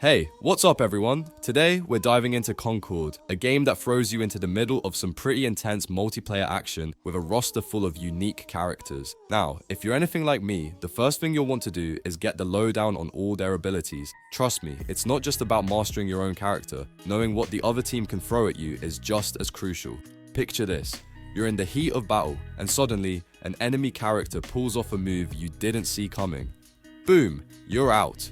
Hey, what's up everyone? Today, we're diving into Concord, a game that throws you into the middle of some pretty intense multiplayer action with a roster full of unique characters. Now, if you're anything like me, the first thing you'll want to do is get the lowdown on all their abilities. Trust me, it's not just about mastering your own character. Knowing what the other team can throw at you is just as crucial. Picture this. You're in the heat of battle, and suddenly, an enemy character pulls off a move you didn't see coming. Boom, you're out.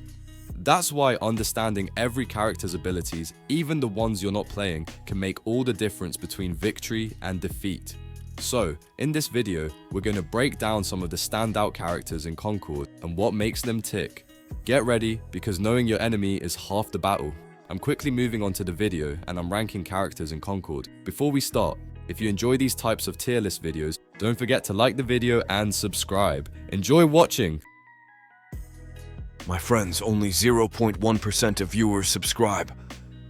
That's why understanding every character's abilities, even the ones you're not playing, can make all the difference between victory and defeat. So, in this video, we're going to break down some of the standout characters in Concord and what makes them tick. Get ready, because knowing your enemy is half the battle. I'm quickly moving on to the video and I'm ranking characters in Concord. Before we start, if you enjoy these types of tier list videos, don't forget to like the video and subscribe. Enjoy watching! My friends, only 0.1% of viewers subscribe.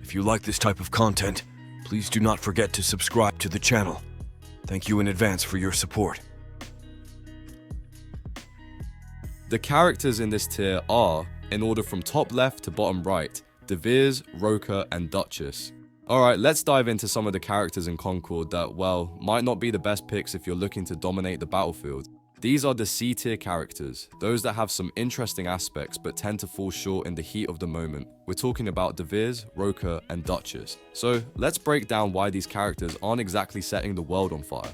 If you like this type of content, please do not forget to subscribe to the channel. Thank you in advance for your support. The characters in this tier are, in order from top left to bottom right, De Beers, Roker, and Duchess. Alright, let's dive into some of the characters in Concord that, well, might not be the best picks if you're looking to dominate the battlefield. These are the C tier characters, those that have some interesting aspects but tend to fall short in the heat of the moment. We're talking about De Beers, Roker, and Duchess. So let's break down why these characters aren't exactly setting the world on fire.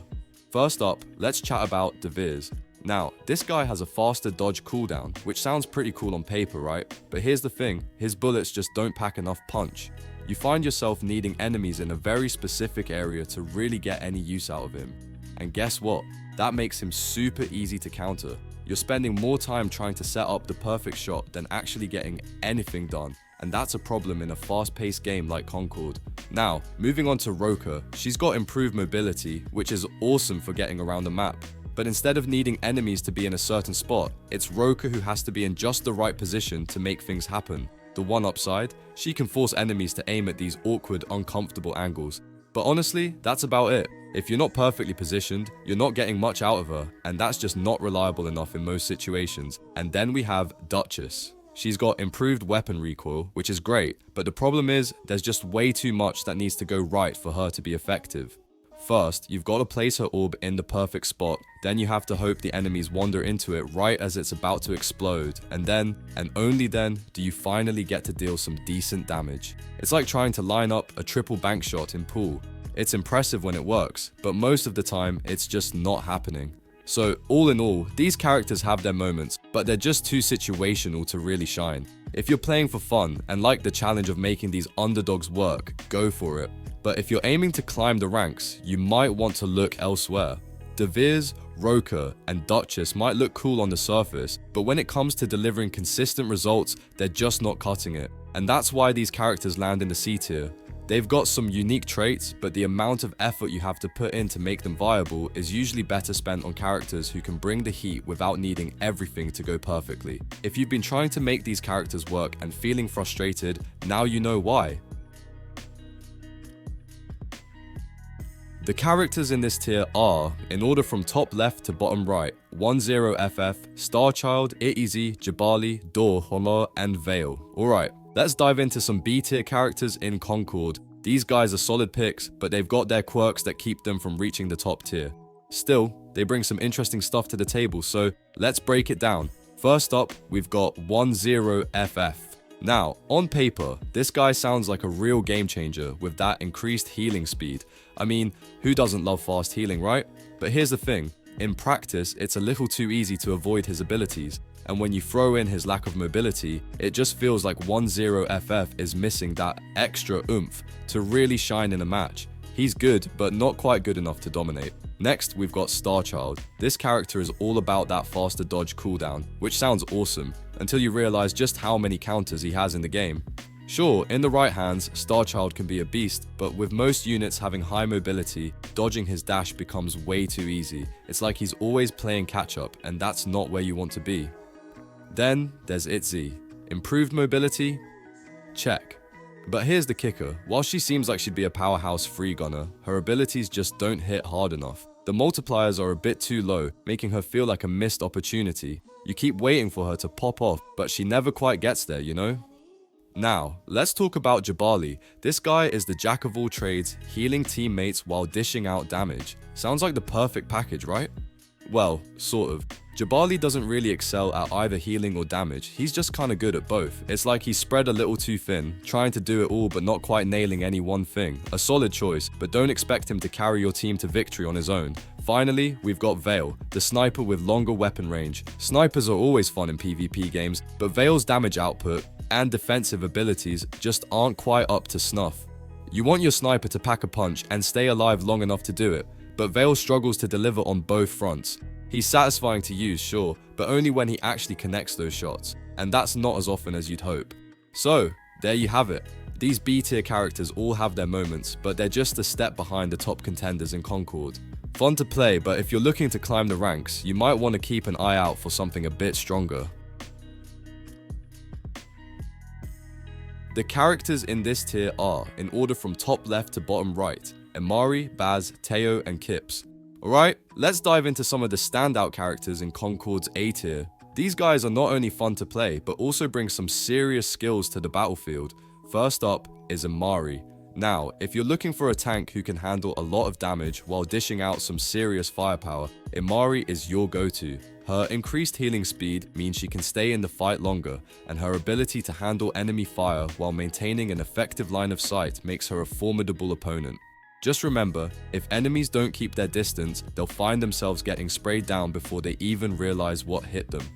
First up, let's chat about De Beers. Now, this guy has a faster dodge cooldown, which sounds pretty cool on paper, right? But here's the thing, his bullets just don't pack enough punch. You find yourself needing enemies in a very specific area to really get any use out of him. And guess what? That makes him super easy to counter. You're spending more time trying to set up the perfect shot than actually getting anything done. And that's a problem in a fast-paced game like Concord. Now, moving on to Roker, she's got improved mobility, which is awesome for getting around the map. But instead of needing enemies to be in a certain spot, it's Roker who has to be in just the right position to make things happen. The one upside, she can force enemies to aim at these awkward, uncomfortable angles. But honestly, that's about it. If you're not perfectly positioned, you're not getting much out of her, and that's just not reliable enough in most situations. And then we have Duchess. She's got improved weapon recoil, which is great, but the problem is, there's just way too much that needs to go right for her to be effective. First, you've got to place her orb in the perfect spot, then you have to hope the enemies wander into it right as it's about to explode, and then, and only then, do you finally get to deal some decent damage. It's like trying to line up a triple bank shot in pool. It's impressive when it works, but most of the time, it's just not happening. So, all in all, these characters have their moments, but they're just too situational to really shine. If you're playing for fun and like the challenge of making these underdogs work, go for it. But if you're aiming to climb the ranks, you might want to look elsewhere. De Beers, Roker, and Duchess might look cool on the surface, but when it comes to delivering consistent results, they're just not cutting it. And that's why these characters land in the C tier. They've got some unique traits, but the amount of effort you have to put in to make them viable is usually better spent on characters who can bring the heat without needing everything to go perfectly. If you've been trying to make these characters work and feeling frustrated, now you know why. The characters in this tier are, in order from top left to bottom right, 10FF, Starchild, Itzy, Jabali, Dor, Honor, and Vale. Alright, let's dive into some B tier characters in Concord. These guys are solid picks, but they've got their quirks that keep them from reaching the top tier. Still, they bring some interesting stuff to the table, so let's break it down. First up, we've got 10FF. Now, on paper, this guy sounds like a real game changer with that increased healing speed. I mean, who doesn't love fast healing, right? But here's the thing, in practice, it's a little too easy to avoid his abilities, and when you throw in his lack of mobility, it just feels like 10FF is missing that extra oomph to really shine in a match. He's good, but not quite good enough to dominate. Next, we've got Starchild. This character is all about that faster dodge cooldown, which sounds awesome, until you realize just how many counters he has in the game. Sure, in the right hands, Starchild can be a beast, but with most units having high mobility, dodging his dash becomes way too easy. It's like he's always playing catch up, and that's not where you want to be. Then, there's Itzy. Improved mobility? Check. But here's the kicker, while she seems like she'd be a powerhouse Freegunner, her abilities just don't hit hard enough. The multipliers are a bit too low, making her feel like a missed opportunity. You keep waiting for her to pop off, but she never quite gets there, you know? Now, let's talk about Jabali. This guy is the jack of all trades, healing teammates while dishing out damage. Sounds like the perfect package, right? Well, sort of. Jabali doesn't really excel at either healing or damage, he's just kinda good at both. It's like he's spread a little too thin, trying to do it all but not quite nailing any one thing. A solid choice, but don't expect him to carry your team to victory on his own. Finally, we've got Vale, the sniper with longer weapon range. Snipers are always fun in PvP games, but Vale's damage output and defensive abilities just aren't quite up to snuff. You want your sniper to pack a punch and stay alive long enough to do it, but Vale struggles to deliver on both fronts. He's satisfying to use, sure, but only when he actually connects those shots, and that's not as often as you'd hope. So, there you have it. These B tier characters all have their moments, but they're just a step behind the top contenders in Concord. Fun to play, but if you're looking to climb the ranks, you might want to keep an eye out for something a bit stronger. The characters in this tier are, in order from top left to bottom right, Amari, Baz, Teo, and Kips. Alright, let's dive into some of the standout characters in Concord's A tier. These guys are not only fun to play, but also bring some serious skills to the battlefield. First up is Amari. Now, if you're looking for a tank who can handle a lot of damage while dishing out some serious firepower, Amari is your go-to. Her increased healing speed means she can stay in the fight longer, and her ability to handle enemy fire while maintaining an effective line of sight makes her a formidable opponent. Just remember, if enemies don't keep their distance, they'll find themselves getting sprayed down before they even realize what hit them.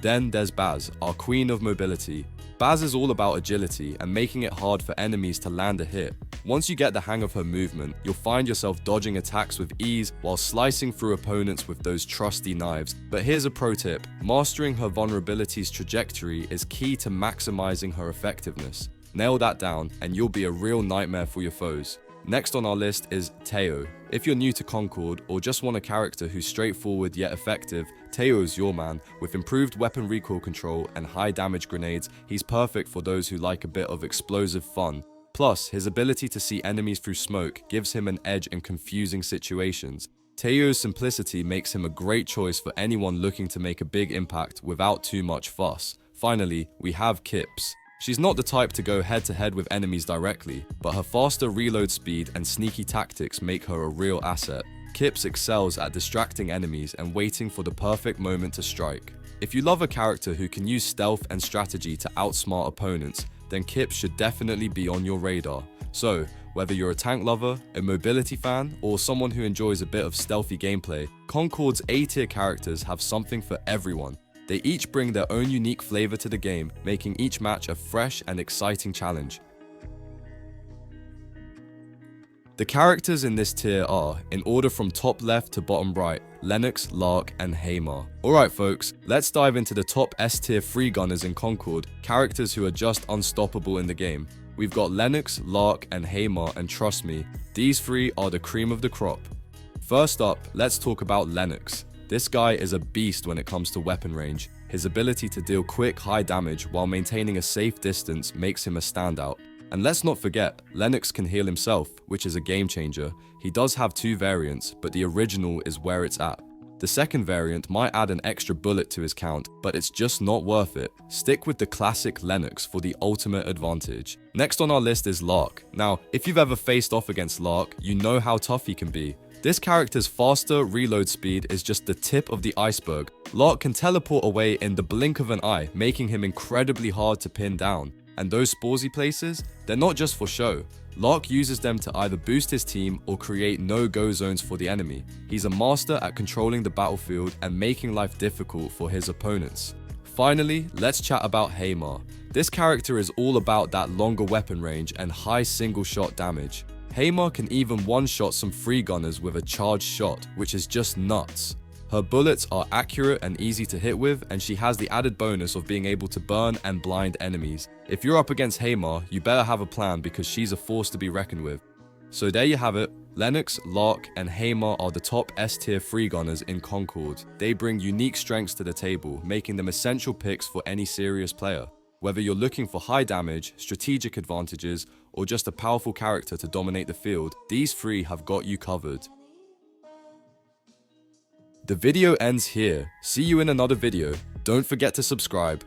Then there's Baz, our queen of mobility. Baz is all about agility and making it hard for enemies to land a hit. Once you get the hang of her movement, you'll find yourself dodging attacks with ease while slicing through opponents with those trusty knives. But here's a pro tip, mastering her vulnerability's trajectory is key to maximizing her effectiveness. Nail that down and you'll be a real nightmare for your foes. Next on our list is Teo. If you're new to Concord or just want a character who's straightforward yet effective, Teo's your man. With improved weapon recoil control and high damage grenades, he's perfect for those who like a bit of explosive fun. Plus, his ability to see enemies through smoke gives him an edge in confusing situations. Teo's simplicity makes him a great choice for anyone looking to make a big impact without too much fuss. Finally, we have Kips. She's not the type to go head to head with enemies directly, but her faster reload speed and sneaky tactics make her a real asset. Kips excels at distracting enemies and waiting for the perfect moment to strike. If you love a character who can use stealth and strategy to outsmart opponents, then Kips should definitely be on your radar. So, whether you're a tank lover, a mobility fan, or someone who enjoys a bit of stealthy gameplay, Concord's A-tier characters have something for everyone. They each bring their own unique flavor to the game, making each match a fresh and exciting challenge. The characters in this tier are, in order from top left to bottom right, Lennox, Lark, and Haymar. Alright folks, let's dive into the top S tier Freegunners in Concord, characters who are just unstoppable in the game. We've got Lennox, Lark, and Haymar, and trust me, these three are the cream of the crop. First up, let's talk about Lennox. This guy is a beast when it comes to weapon range. His ability to deal quick, high damage while maintaining a safe distance makes him a standout. And let's not forget, Lennox can heal himself, which is a game changer. He does have two variants, but the original is where it's at. The second variant might add an extra bullet to his count, but it's just not worth it. Stick with the classic Lennox for the ultimate advantage. Next on our list is Lark. Now, if you've ever faced off against Lark, you know how tough he can be. This character's faster reload speed is just the tip of the iceberg. Lark can teleport away in the blink of an eye, making him incredibly hard to pin down. And those spawns he places, they're not just for show. Lark uses them to either boost his team or create no-go zones for the enemy. He's a master at controlling the battlefield and making life difficult for his opponents. Finally, let's chat about Haymar. This character is all about that longer weapon range and high single shot damage. Haymar can even one-shot some Freegunners with a charged shot, which is just nuts. Her bullets are accurate and easy to hit with, and she has the added bonus of being able to burn and blind enemies. If you're up against Haymar, you better have a plan because she's a force to be reckoned with. So there you have it. Lennox, Lark, and Haymar are the top S-tier Freegunners in Concord. They bring unique strengths to the table, making them essential picks for any serious player. Whether you're looking for high damage, strategic advantages, or just a powerful character to dominate the field, these three have got you covered. The video ends here. See you in another video. Don't forget to subscribe.